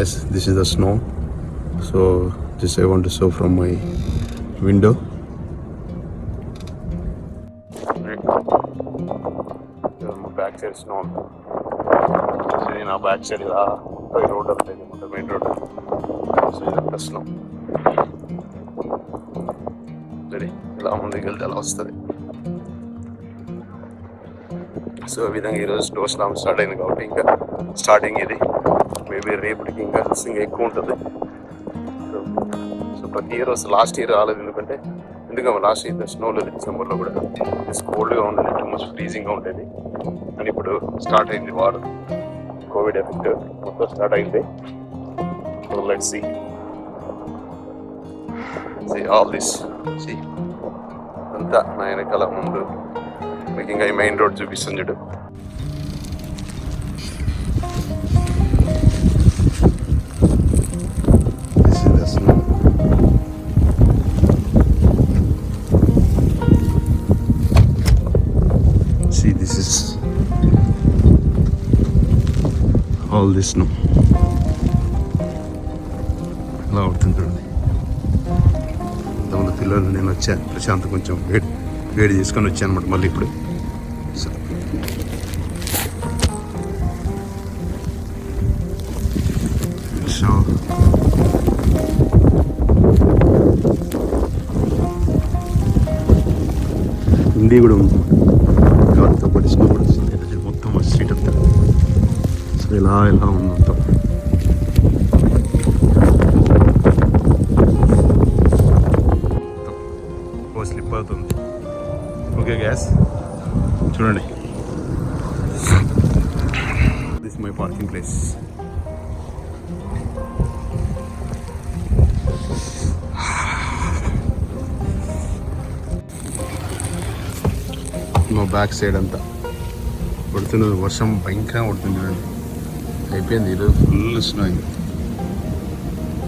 guys, this is the snow. So just I want to show from my window. My back side snow. So now back side is the road of the main road. So it's the snow. Ready? So ఈ విధంగా ఈరోజు snow slam start అయింది కాబట్టి ఇంకా starting ఇది maybe రేపటికి ఇంకా ఎక్కువ ఉంటుంది. సో ప్రతి ఇయర్ వస్తుంది. లాస్ట్ ఇయర్ రాలేదు ఎందుకంటే లాస్ట్ ఇయర్ స్నో లేదు. డిసెంబర్లో కూడా కోల్డ్గా ఉండేది, టూ మచ్ ఫ్రీజింగ్గా ఉండేది. అని ఇప్పుడు స్టార్ట్ అయింది వార్, కోవిడ్ ఎఫెక్ట్ మొత్తం స్టార్ట్ అయింది. So let's see all this see అంతా నా వెనకాల ముందు మీకు ఇంకా ఈ మెయిన్ రోడ్ చూపిస్తుంది చూడు. See, this is all this snow. ఎలా అవుతుంది చూడండి. ఇంతకుముందు పిల్లలు నేను వచ్చాను ప్రశాంత్ కొంచెం వేడి చేసుకొని వచ్చాను అనమాట. మళ్ళీ ఇప్పుడు సో హిందీ కూడా ఉంది, గాలితో పాటు స్నో కూడా వస్తుంది మొత్తం స్ట్రీట్ అంతా. సో ఇలా ఉంది మొత్తం. స్లిప్ అవుతుంది. ఓకే గ్యాస్ చూడండి, దిస్ మై పార్కింగ్ ప్లేస్. మా బ్యాక్ సైడ్ అంతా పడుతున్న వర్షం భయంకరంగా పడుతుంది చూడండి. అయిపోయింది ఈరోజు ఫుల్ స్నో అయింది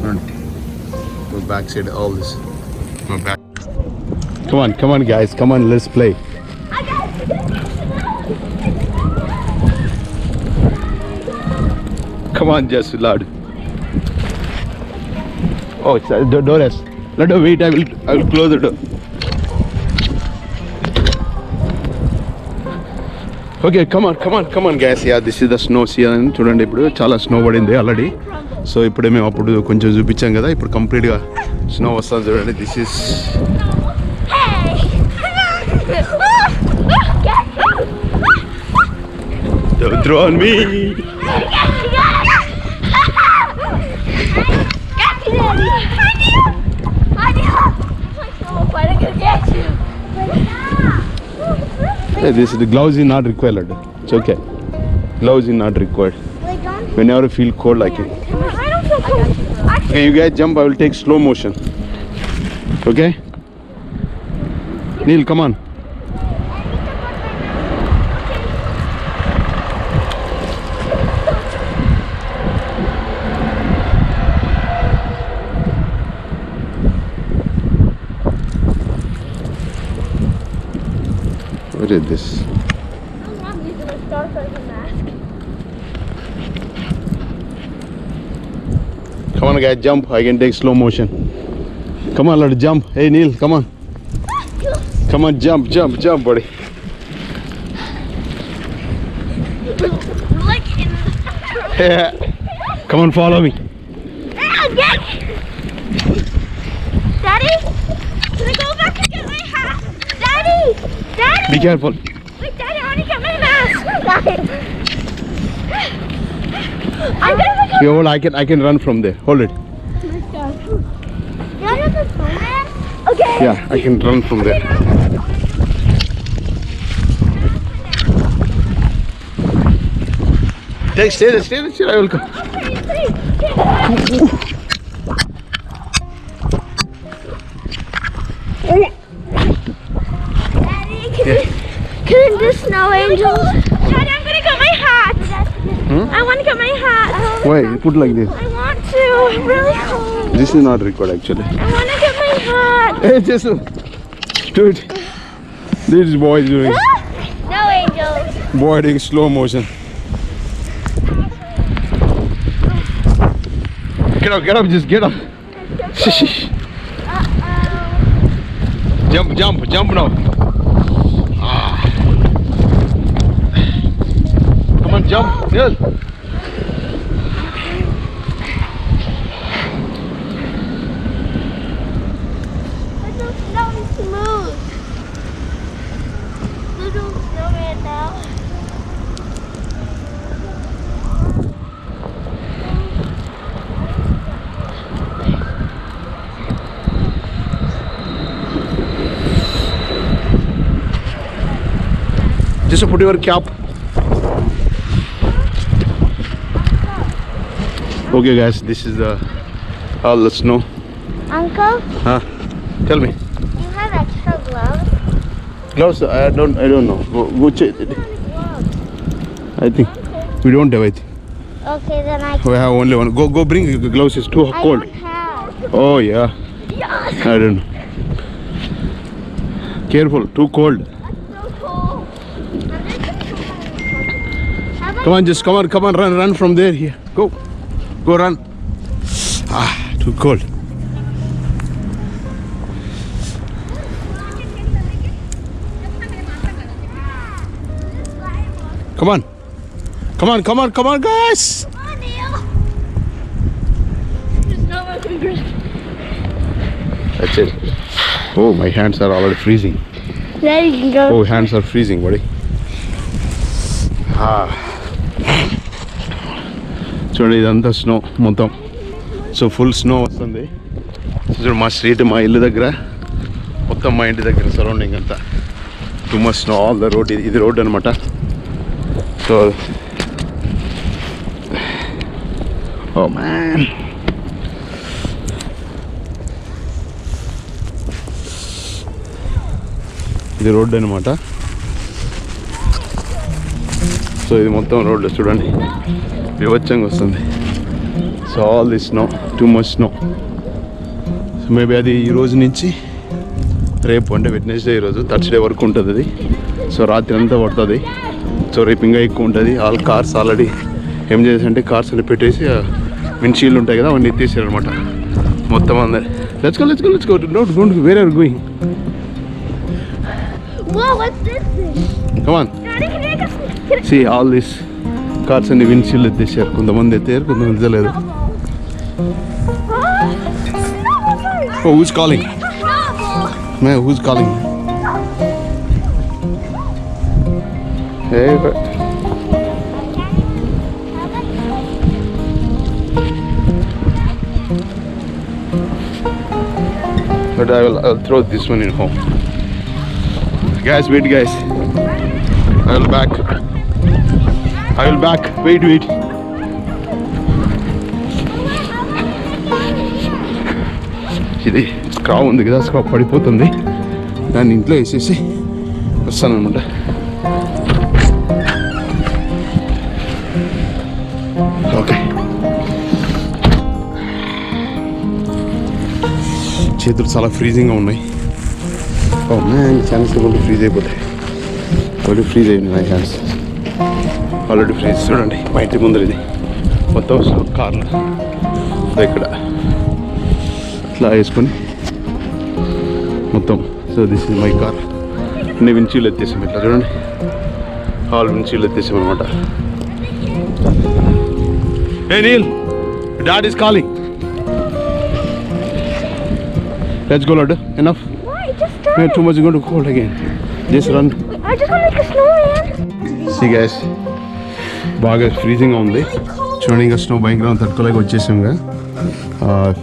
చూడండి. మా బ్యాక్ సైడ్ ఆల్ దిస్ మా back. Come on guys, come on, let's play. Come on, just loud. Oh, it's the door is. Let her wait. I will close the door. Okay, come on guys. Yeah, this is the snow season. చూడండి ఇప్పుడు చాలా snow పడింది already. So ఇప్పుడే మేము అప్పుడు కొంచెం చూపించాం కదా, ఇప్పుడు కంప్లీట్గా స్నో వస్తుంది చూడండి. This is don't throw on me. Hey, this is the gloves is not required. It's okay. Gloves is not required. Whenever you feel cold like it. I don't feel cold. Okay, you guys jump. I will take slow motion. Okay? Neil, come on. What is this? I'm using a starfish mask. Come on guys, jump. I can take slow motion. Come on, let's jump. Hey Neil, come on. Come on, jump, buddy. Yeah. Come on, follow me. Daddy, can I go back and get my hat? Daddy! Be careful. Wait, Daddy, I want to get my mask. I'm gonna go. You hold. I can run from there. Hold it. Okay. Yeah, I can run from there. Stay there. I will come. Daddy, can the snow angels? Daddy, I'm gonna get my hat. I want to get my hat. Wait, put like this. I want to. I'm really cold. This is not required actually. I want to get my hat. Hey, just do it. This boy is doing. No angels. Boy doing slow motion. Get up, just get up. Jump now. Come on, jump. Yes. Just put your cap. Okay guys, this is all the snow. Uncle? Huh? Tell me. You have extra gloves? Gloves? I don't know. Go check. I think we don't have it. Okay, then We have only one. Go bring gloves. It's too cold. I don't have. Oh yeah. Yes. I don't know. Careful, too cold. Come on, just come on, run from there here. Go run. Too cold. Come on, guys. Come on, Neil. There's no more fingers. That's it. Oh, my hands are already freezing. There you can go. Oh, hands are freezing, buddy. చూడండి ఇదంతా snow మొత్తం. So full snow వస్తుంది. చూడండి మా street, మా ఇల్లు దగ్గర మొత్తం, మా ఇంటి దగ్గర సరౌండింగ్ అంతా too much snow. All the road, ఇది రోడ్ అనమాట. సో ఓ మ్యాన్, ఇది రోడ్ అనమాట. సో ఇది మొత్తం రోడ్డు చూడండి, వివచ్చంగా వస్తుంది. So all the snow, too much snow. So maybe అది ఈ రోజు నుంచి రేపు, అంటే వెడ్నెస్డే ఈరోజు, థర్స్డే వరకు ఉంటుంది అది. సో రాత్రి అంతా పడుతుంది. సో రేపు ఇంకా ఎక్కువ ఉంటుంది. ఆల్ కార్స్ ఆల్రెడీ ఏం చేశారంటే కార్స్ అని పెట్టేసి విండ్షీల్డ్ ఉంటాయి కదా, అవన్నీ ఎత్తేసారు అనమాట మొత్తం అందరు. Let's go don't where are going. Whoa, what's this thing? Come on. See all these cars and windshield ఎత్తేసారు. కొంతమంది ఎత్తారు, కొంతమంది ఎత్తలేదు. Oh, who's calling? Man, who's calling? Hey, but I'll throw this one in home. Guys, wait guys. I will back. Wait. ఇది స్క్రావ్ ఉంది కదా, స్క్రావ్ పడిపోతుంది. దాన్ని ఇంట్లో వేసేసి వస్తాను అనమాట. ఓకే, చేతులు చాలా ఫ్రీజింగ్గా ఉన్నాయి. ఓ మ్యాన్, ఛాన్స్ కూడా ఫ్రీజ్ అయిపోతాయి. ఆల్రెడీ ఫ్రీజ్ అయింది నా హ్యాండ్స్, ఆల్రెడీ ఫ్రీజ్. చూడండి మా ఇంటి ముందర ఇది మొత్తం కార్లు ఇక్కడ ఇట్లా వేసుకొని మొత్తం. So this is my car. అన్ని విండ్షీల్డ్ ఎత్తేసాం ఇట్లా చూడండి, ఆల్ విండ్షీల్డ్ ఎత్తేసాం అనమాట. Hey Neel, dad is calling. Let's go lad, enough. We are too much going to cold again. Just run. I just want to make a snowman. See guys, బాగా ఫ్రీజింగ్గా ఉంది. చూడండి, ఇంకా స్నో భయంకరంగా తట్టుకోలేక వచ్చేసాంగా.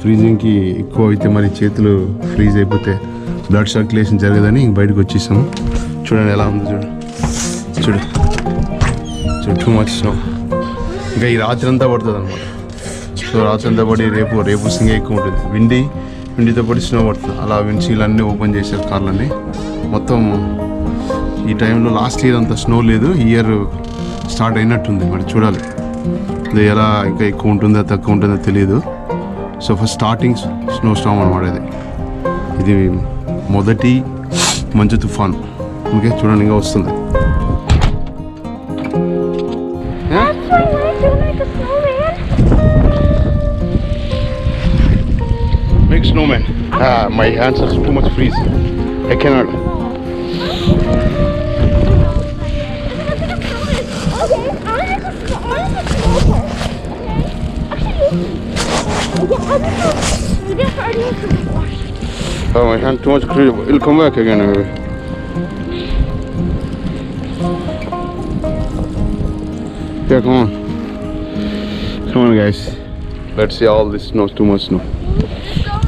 ఫ్రీజింగ్కి ఎక్కువ అయితే మరి చేతులు ఫ్రీజ్ అయిపోతే బ్లడ్ సర్క్యులేషన్ జరగదని ఇంక బయటకు వచ్చేసాము. చూడండి ఎలా ఉంది, చూడు టూ మచ్ స్నో. ఇంకా ఈ రాత్రి అంతా పడుతుంది అనమాట. సో రాత్రి అంతా పడి రేపు సింగ ఎక్కువ ఉంటుంది. విండితో పాటు స్నో పడుతుంది. అలా విండ్షీల్డ్ అన్నీ ఓపెన్ చేశారు కార్లన్నీ మొత్తం. ఈ టైంలో లాస్ట్ ఇయర్ అంత స్నో లేదు, ఈ ఇయర్ స్టార్ట్ అయినట్టుంది. మరి చూడాలి ఇది ఎలా ఇంకా ఎక్కువ ఉంటుందో తక్కువ ఉంటుందో తెలియదు. So first starting snow Storm అనమాట ఇది మొదటి మంచు తుఫాన్. ఓకే, చూడండి ఇంకా వస్తుంది. big snowman. My hands are too much freeze. I cannot. Oh, my hand too much freeze. It'll come back again. Maybe. Yeah, come on. Come on, guys. Let's see all this snow. Too much snow. So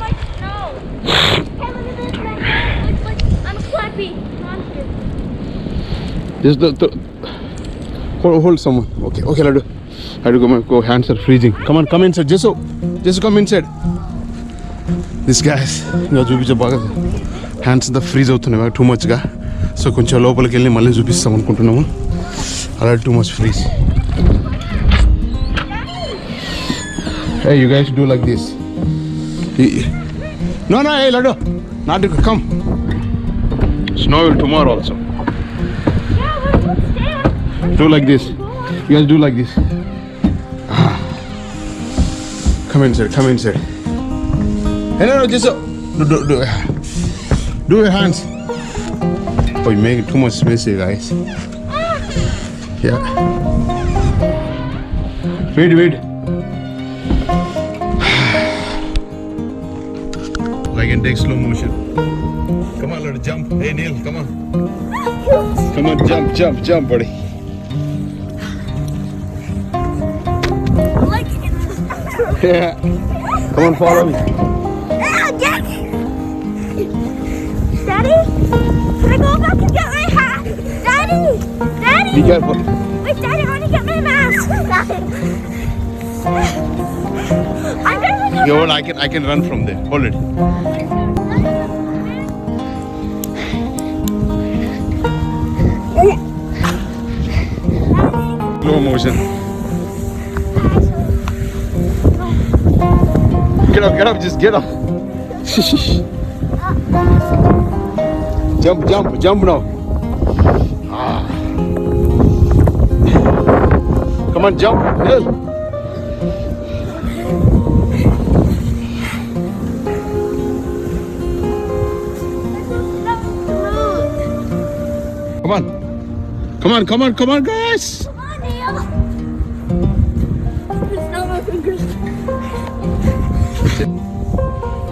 much snow. Hey, look at this man. I'm a flappy monster. Just hold someone. Okay, Ladu. Go. Hands are freezing. Come on, come inside. Just come inside. This guys, hands the freeze out too much ga. So koncha lopaliki velli malli chupistam anukuntunnam. Ala too much freeze. Hey, you guys do like this. No, hey, Ladu. Not to come. Snow will tomorrow also. Yeah, we're staying. Do like this. You guys do like this. Come inside. Hey, no, just do your hands. Oh, you make it too much messy, guys. Yeah. Wait. I can take slow motion. Come on, let it jump. Hey, Neil, come on. Come on, jump, buddy. Yeah. Come on, follow me. Daddy, can I go back and get my hat? Daddy! Be careful. Wait, Daddy, I want to get my mask. I'm gonna Yo, I can run from there. Hold it. Slow motion. Get up, just get up. Jump now. Come on, jump. Neil. Come on, guys. Come on, Neil. It's not my fingers.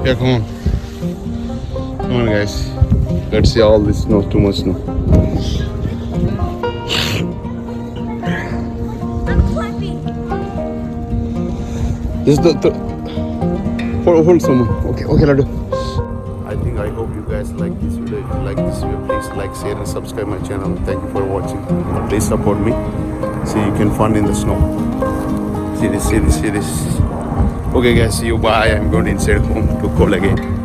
Yeah, come on, guys. Let's see all this snow. Too much snow. I'm clapping. Just hold someone. Okay, Ladu. I hope you guys like this video. If you like this video, please like, share, and subscribe my channel. Thank you for watching. Please support me. See, you can fun in the snow. See this. Okay, guys, see you. Bye. I'm going inside home to call again.